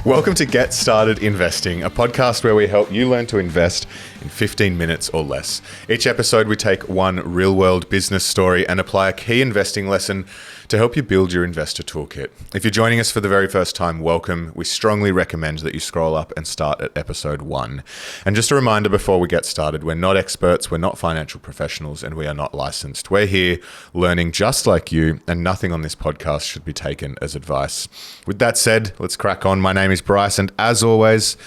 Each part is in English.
Welcome to Get Started Investing, a podcast where we help you learn to invest in 15 minutes or less. Each episode, we take one real-world business story and apply a key investing lesson to help you build your investor toolkit. If you're joining us for the very first time, welcome. We strongly recommend that you scroll up and start at episode 1. And just a reminder before we get started, we're not experts, we're not financial professionals, and we are not licensed. We're here learning just like you, and nothing on this podcast should be taken as advice. With that said, let's crack on. My name is Bryce, and as always,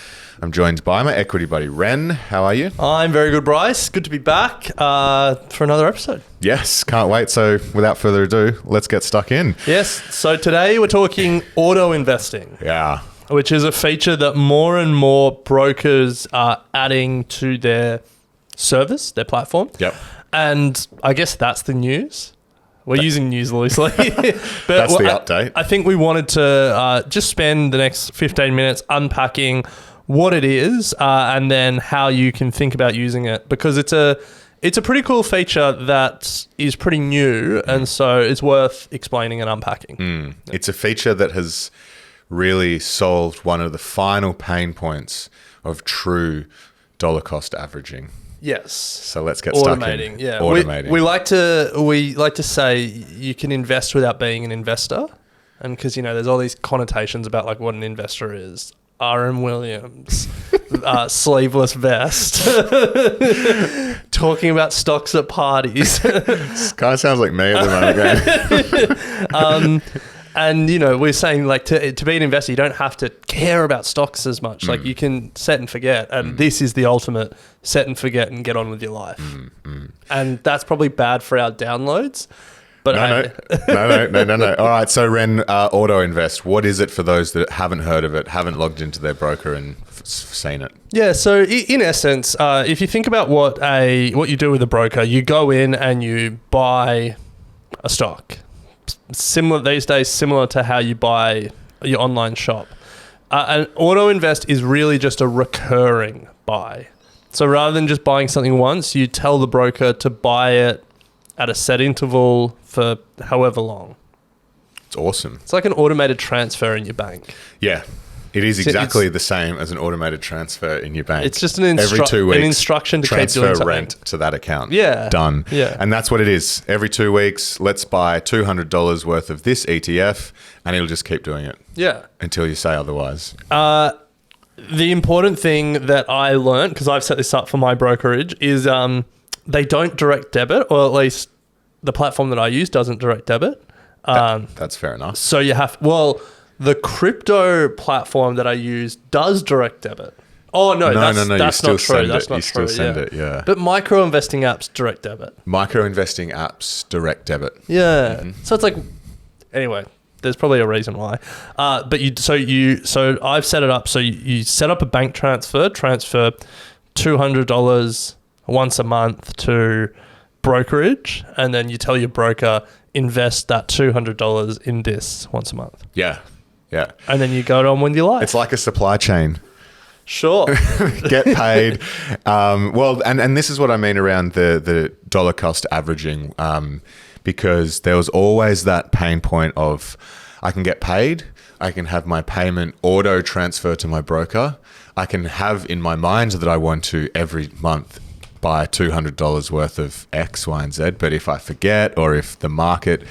I'm joined by my equity buddy, Ren. How are you? I'm very good, Bryce. Good to be back for another episode. Yes, can't wait. So without further ado, let's get stuck in. Yes, so today we're talking auto investing. Yeah. Which is a feature that more and more brokers are adding to their service, their platform. Yep. And I guess that's the news. We're using news loosely. But that's the update. I think we wanted to just spend the next 15 minutes unpacking what it is and then how you can think about using it, because it's a pretty cool feature that is pretty new, and so it's worth explaining and unpacking. It's a feature that has really solved one of the final pain points of true dollar cost averaging. Yes. So let's get stuck in. Automating. Yeah. Automating. We like to say you can invest without being an investor, and because there's all these connotations about like what an investor is. R.M. Williams, sleeveless vest, talking about stocks at parties. This kind of sounds like me at the moment. And, we're saying like to be an investor, you don't have to care about stocks as much. Like you can set and forget. And this is the ultimate set and forget and get on with your life. And that's probably bad for our downloads. But No. All right. So Ren, auto invest. What is it for those that haven't heard of it, haven't logged into their broker and seen it? Yeah. So in essence, if you think about what you do with a broker, you go in and you buy a stock. Similar these days, similar to how you buy your online shop. An auto invest is really just a recurring buy. So rather than just buying something once, you tell the broker to buy it at a set interval for however long. It's awesome. It's like an automated transfer in your bank. Yeah. It is exactly the same as an automated transfer in your bank. It's just an every 2 weeks, instruction to keep doing transfer something. rent to that account. Yeah. Done. Yeah. And that's what it is. Every 2 weeks, let's buy $200 worth of this ETF, and it'll just keep doing it. Yeah. Until you say otherwise. The important thing that I learned, because I've set this up for my brokerage, is they don't direct debit, or at least the platform that I use doesn't direct debit. That's fair enough. So you have, the crypto platform that I use does direct debit. Oh, no, that's not true. That's not true. You still send it, yeah. But micro investing apps direct debit. Micro investing apps direct debit. Yeah. Mm-hmm. So it's like, anyway, there's probably a reason why. So I've set it up. So you set up a bank transfer $200 once a month to brokerage, and then you tell your broker, invest that $200 in this once a month. Yeah. Yeah. And then you go on with your life. It's like a supply chain. Sure. Get paid. And this is what I mean around the dollar cost averaging, because there was always that pain point of I can get paid, I can have my payment auto transfer to my broker, I can have in my mind that I want to every month buy $200 worth of X, Y, and Z. But if I forget, or if the market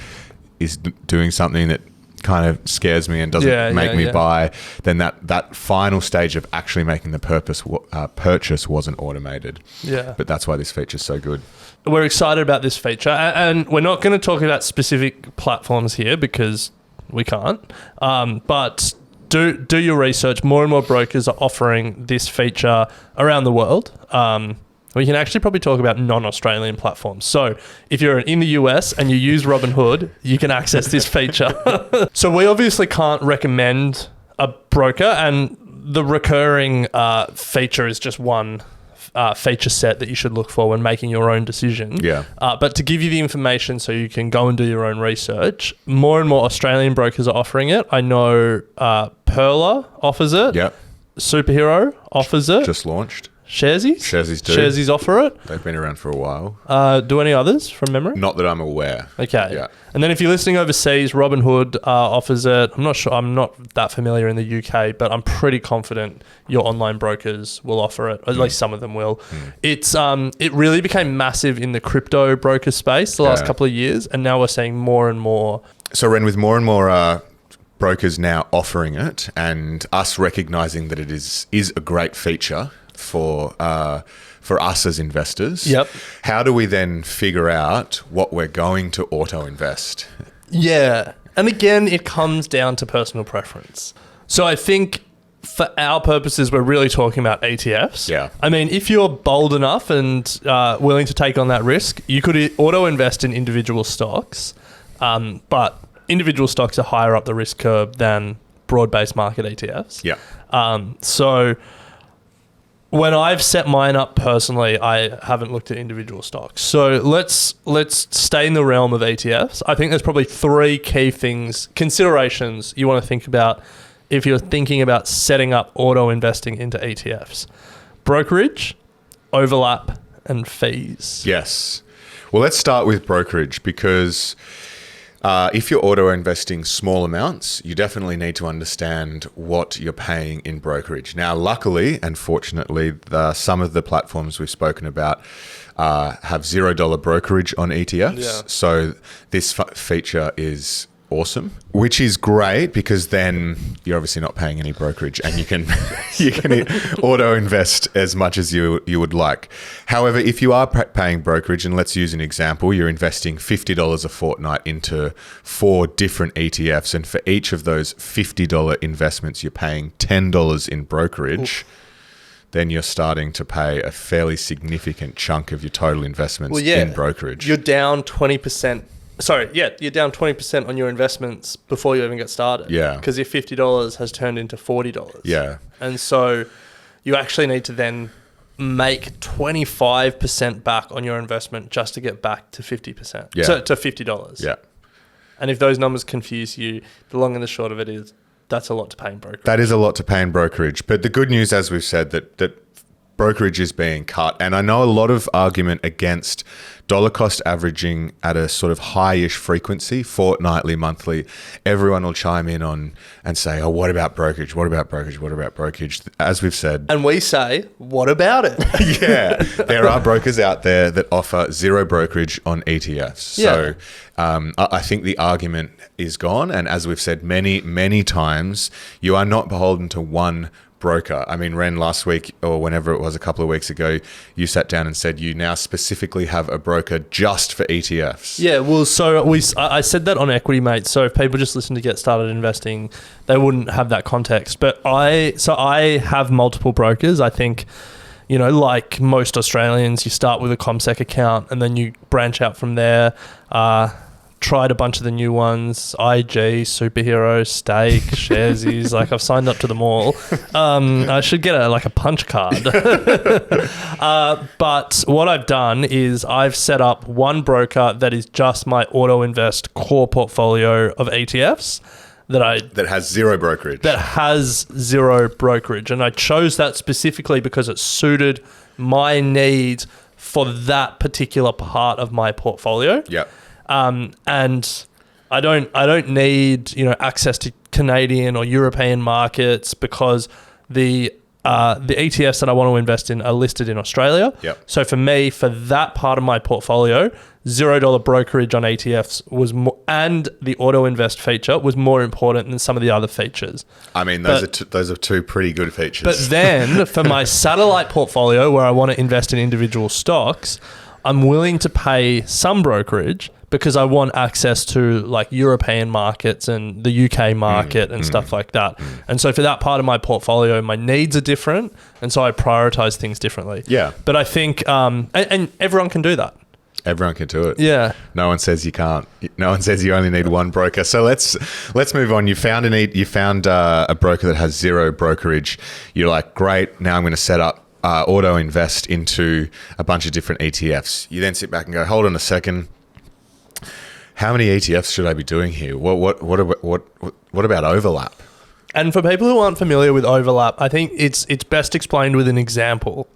is doing something that kind of scares me and doesn't make me buy, then that final stage of actually making the purchase wasn't automated. Yeah. But that's why this feature is so good. We're excited about this feature, and we're not going to talk about specific platforms here because we can't. But do your research. More and more brokers are offering this feature around the world. We can actually probably talk about non-Australian platforms. So if you're in the US and you use Robinhood, you can access this feature. So we obviously can't recommend a broker, and the recurring feature is just one feature set that you should look for when making your own decision. Yeah. But to give you the information so you can go and do your own research, more and more Australian brokers are offering it. I know Perla offers it. Yep. Superhero offers it. Just launched. Sharesies do. Sharesies offer it. They've been around for a while. Do any others from memory? Not that I'm aware. Okay. Yeah. And then if you're listening overseas, Robinhood offers it. I'm not sure. I'm not that familiar in the UK, but I'm pretty confident your online brokers will offer it. At least some of them will. It's it really became massive in the crypto broker space the last couple of years, and now we're seeing more and more. So, Ren, with more and more brokers now offering it, and us recognizing that it is a great feature for us as investors. Yep. How do we then figure out what we're going to auto invest? Yeah. And again, it comes down to personal preference. So I think for our purposes, we're really talking about ETFs. Yeah. I mean, if you're bold enough and willing to take on that risk, you could auto invest in individual stocks. But individual stocks are higher up the risk curve than broad-based market ETFs. Yeah. So when I've set mine up personally, I haven't looked at individual stocks. So let's stay in the realm of ETFs. I think there's probably three key considerations you want to think about if you're thinking about setting up auto investing into ETFs. Brokerage, overlap, and fees. Yes. Well, let's start with brokerage because if you're auto investing small amounts, you definitely need to understand what you're paying in brokerage. Now, luckily and fortunately, some of the platforms we've spoken about have $0 brokerage on ETFs. Yeah. So this feature is awesome, which is great because then you're obviously not paying any brokerage and you can auto invest as much as you would like. However, if you are paying brokerage, and let's use an example, you're investing $50 a fortnight into 4 different ETFs, and for each of those $50 investments, you're paying $10 in brokerage. Then you're starting to pay a fairly significant chunk of your total investments in brokerage. You're down 20%. You're down 20% on your investments before you even get started. Yeah. Because your $50 has turned into $40. Yeah. And so you actually need to then make 25% back on your investment just to get back to 50%. Yeah. So to $50. Yeah. And if those numbers confuse you, the long and the short of it is that's a lot to pay in brokerage. That is a lot to pay in brokerage. But the good news, as we've said, that brokerage is being cut. And I know a lot of argument against dollar cost averaging at a sort of high-ish frequency, fortnightly, monthly. Everyone will chime in on and say, oh, what about brokerage? What about brokerage? What about brokerage? As we've said. And we say, what about it? Yeah. There are brokers out there that offer zero brokerage on ETFs. Yeah. So I think the argument is gone. And as we've said many, many times, you are not beholden to one broker. I mean, Ren, last week or whenever it was a couple of weeks ago, you sat down and said you now specifically have a broker just for ETFs. Yeah, well, so I said that on Equity Mate. So if people just listen to Get Started Investing, they wouldn't have that context. But I have multiple brokers. I think, like most Australians, you start with a CommSec account and then you branch out from there. Tried a bunch of the new ones, IG, Superhero, Stake, Sharesies. Like I've signed up to them all. I should get a punch card. But what I've done is I've set up one broker that is just my auto invest core portfolio of ETFs that has zero brokerage. That has zero brokerage. And I chose that specifically because it suited my needs for that particular part of my portfolio. Yep. And I don't need access to Canadian or European markets because the ETFs that I want to invest in are listed in Australia. Yep. So for me, for that part of my portfolio, $0 brokerage on ETFs was and the auto invest feature was more important than some of the other features. I mean, those are two pretty good features. But then for my satellite portfolio where I want to invest in individual stocks, I'm willing to pay some brokerage because I want access to like European markets and the UK market and stuff like that. And so for that part of my portfolio, my needs are different. And so I prioritize things differently. Yeah. But I think, and everyone can do that. Everyone can do it. Yeah. No one says you can't. No one says you only need one broker. So let's move on. You found a broker that has zero brokerage. You're like, great. Now I'm going to set up auto invest into a bunch of different ETFs. You then sit back and go, hold on a second. How many ETFs should I be doing here? What about overlap? And for people who aren't familiar with overlap, I think it's best explained with an example.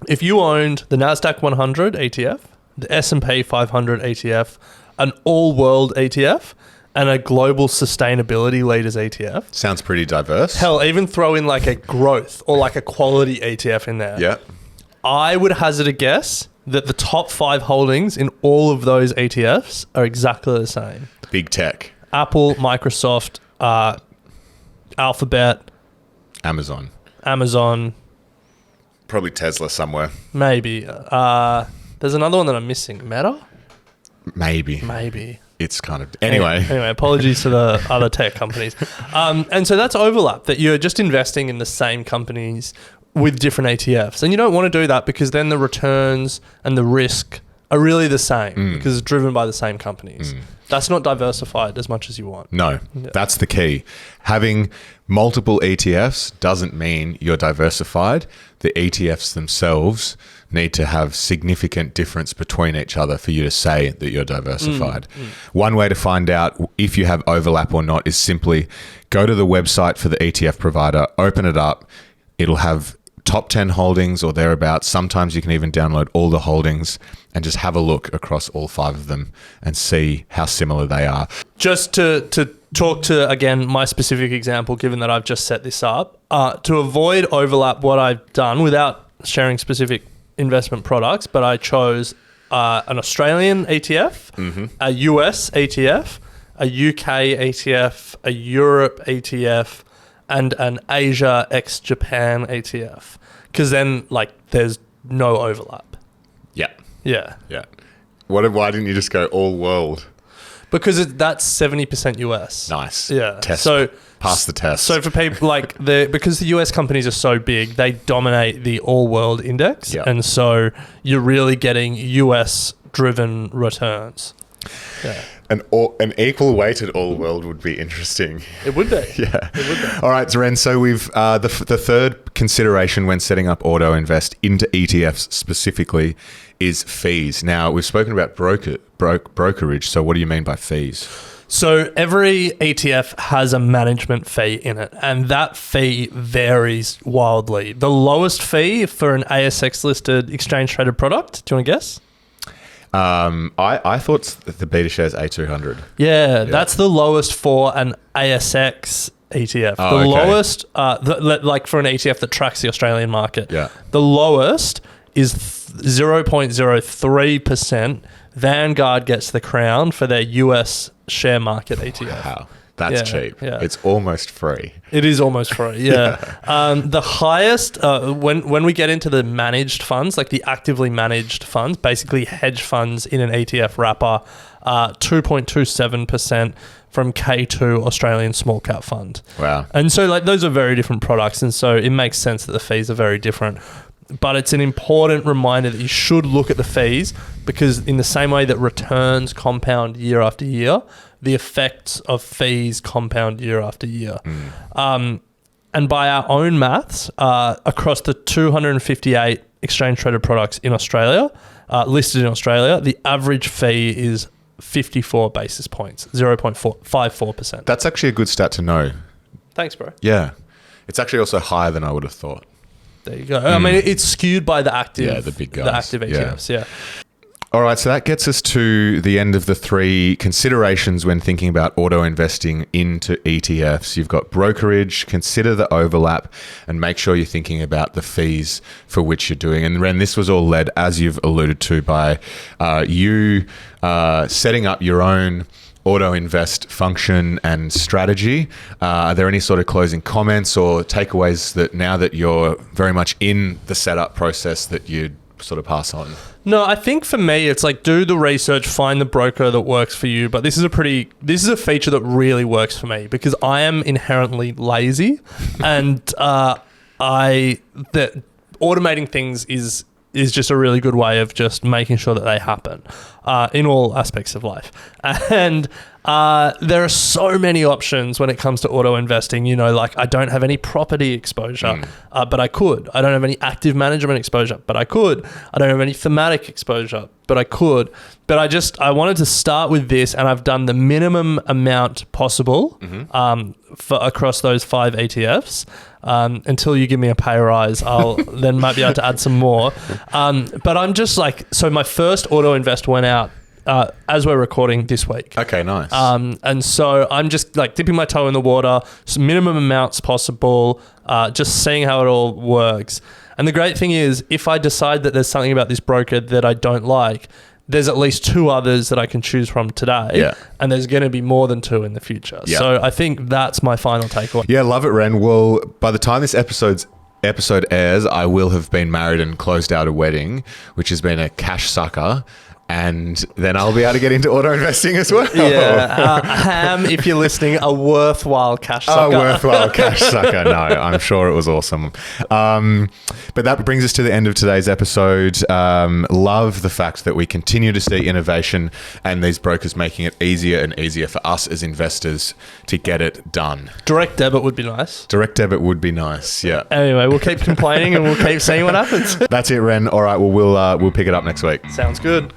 if you owned the NASDAQ 100 ETF, the S&P 500 ETF, an all-world ETF, and a global sustainability leaders ETF. Sounds pretty diverse. Hell, even throw in like a growth or like a quality ETF in there. Yeah. I would hazard a guess that the top 5 holdings in all of those ETFs are exactly the same. Big tech. Apple, Microsoft, Alphabet, Amazon. Probably Tesla somewhere. Maybe. There's another one that I'm missing. Meta? Maybe. It's kind of... Anyway, apologies to the other tech companies. And so that's overlap, that you're just investing in the same companies with different ETFs. And you don't want to do that because then the returns and the risk are really the same because it's driven by the same companies. That's not diversified as much as you want. No, that's the key. Having multiple ETFs doesn't mean you're diversified. The ETFs themselves need to have significant difference between each other for you to say that you're diversified. One way to find out if you have overlap or not is simply go to the website for the ETF provider, open it up. It'll have top 10 holdings or thereabouts. Sometimes you can even download all the holdings and just have a look across all 5 of them and see how similar they are. Just to talk to, again, my specific example, given that I've just set this up, to avoid overlap, what I've done without sharing specific investment products, but I chose an Australian ETF, a US ETF, a UK ETF, a Europe ETF, and an Asia ex Japan ETF, because then like there's no overlap. Yeah. Why didn't you just go all world? Because that's 70% US. Nice. Yeah. So pass the test. So for people like because the US companies are so big, they dominate the all world index, and so you're really getting US driven returns. Yeah. An equal weighted all world would be interesting. It would be. Yeah. It would be. All right, Zoren. So we've the third consideration when setting up auto invest into ETFs specifically is fees. Now we've spoken about brokerage. So what do you mean by fees? So every ETF has a management fee in it, and that fee varies wildly. The lowest fee for an ASX listed exchange traded product. Do you want to guess? I thought the BetaShares A200. Yeah, that's the lowest for an ASX ETF. Oh, the okay. lowest, like for an ETF that tracks the Australian market. Yeah. The lowest is 0.03%. Vanguard gets the crown for their US share market ETF. Wow. That's cheap. Yeah. It's almost free. It is almost free, yeah. The highest, when we get into the managed funds, like the actively managed funds, basically hedge funds in an ETF wrapper, 2.27% from K2 Australian Small Cap Fund. Wow. And so like those are very different products, and so it makes sense that the fees are very different. But it's an important reminder that you should look at the fees, because in the same way that returns compound year after year, the effects of fees compound year after year. And by our own maths, across the 258 exchange traded products in Australia, listed in Australia, the average fee is 54 basis points, 0.54%. That's actually a good stat to know. Thanks, bro. Yeah. It's actually also higher than I would have thought. There you go. I mean, it's skewed by the active, the big guys. the active ETFs. Yeah. All right, so that gets us to the end of the 3 considerations when thinking about auto investing into ETFs. You've got brokerage, consider the overlap, and make sure you're thinking about the fees for which you're doing. And Ren, this was all led, as you've alluded to, by you setting up your own auto invest function and strategy. Are there any sort of closing comments or takeaways that now that you're very much in the setup process that you'd sort of pass on? No, I think for me, it's like do the research, find the broker that works for you. But this is a feature that really works for me because I am inherently lazy, and automating things is just a really good way of just making sure that they happen. in all aspects of life. And there are so many options when it comes to auto investing. You know, like I don't have any property exposure, but I could. I don't have any active management exposure, but I could. I don't have any thematic exposure, but I could. But I wanted to start with this, and I've done the minimum amount possible for across those 5 ETFs. Until you give me a pay rise, I'll then might be able to add some more. But I'm just like, so my first auto invest went out as we're recording this week. Okay, nice. And so I'm just like dipping my toe in the water, some minimum amounts possible, just seeing how it all works. And the great thing is, if I decide that there's something about this broker that I don't like, there's at least 2 others that I can choose from today. Yeah. And there's going to be more than 2 in the future. Yeah. So I think that's my final takeaway. Yeah, love it, Ren. Well, by the time this episode airs, I will have been married and closed out a wedding, which has been a cash sucker. And then I'll be able to get into auto investing as well. Yeah. Ham, if you're listening, a worthwhile cash sucker. A worthwhile cash sucker. No, I'm sure it was awesome. But that brings us to the end of today's episode. Love the fact that we continue to see innovation and these brokers making it easier and easier for us as investors to get it done. Direct debit would be nice. Direct debit would be nice, yeah. Anyway, we'll keep complaining and we'll keep seeing what happens. That's it, Ren. All right, well, we'll pick it up next week. Sounds good.